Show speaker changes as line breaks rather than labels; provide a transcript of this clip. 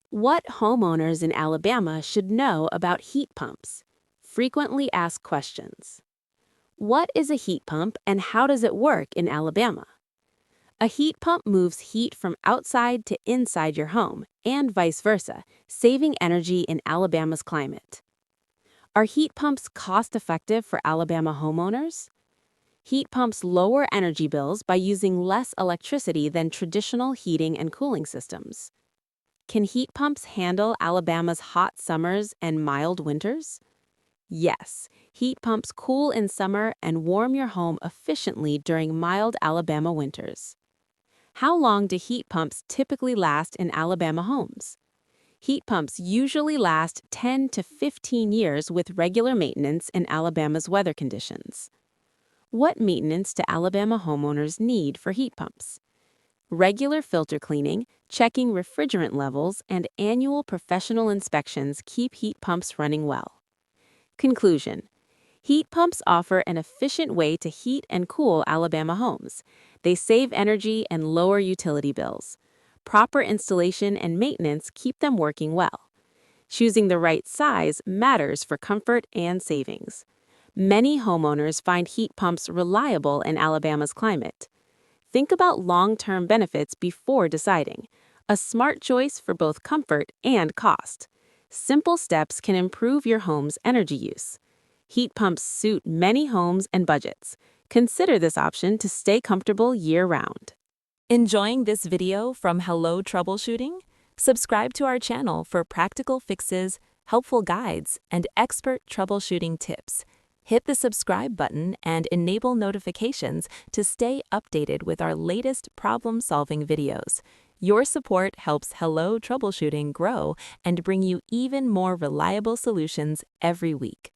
What homeowners in Alabama should know about heat pumps? Frequently asked questions. What is a heat pump and how does it work in Alabama? A heat pump moves heat from outside to inside your home and vice versa, saving energy in Alabama's climate. Are heat pumps cost-effective for Alabama homeowners? Heat pumps lower energy bills by using less electricity than traditional heating and cooling systems. Can heat pumps handle Alabama's hot summers and mild winters? Yes, heat pumps cool in summer and warm your home efficiently during mild Alabama winters. How long do heat pumps typically last in Alabama homes? Heat pumps usually last 10 to 15 years with regular maintenance in Alabama's weather conditions. What maintenance do Alabama homeowners need for heat pumps? Regular filter cleaning, checking refrigerant levels, and annual professional inspections keep heat pumps running well. Conclusion: heat pumps offer an efficient way to heat and cool Alabama homes. They save energy and lower utility bills. Proper installation and maintenance keep them working well. Choosing the right size matters for comfort and savings. Many homeowners find heat pumps reliable in Alabama's climate. Think about long-term benefits before deciding. A smart choice for both comfort and cost. Simple steps can improve your home's energy use. Heat pumps suit many homes and budgets. Consider this option to stay comfortable year-round. Enjoying this video from HelloTroubleshooting? Subscribe to our channel for practical fixes, helpful guides, and expert troubleshooting tips. Hit the subscribe button and enable notifications to stay updated with our latest problem-solving videos. Your support helps HelloTroubleshooting grow and bring you even more reliable solutions every week.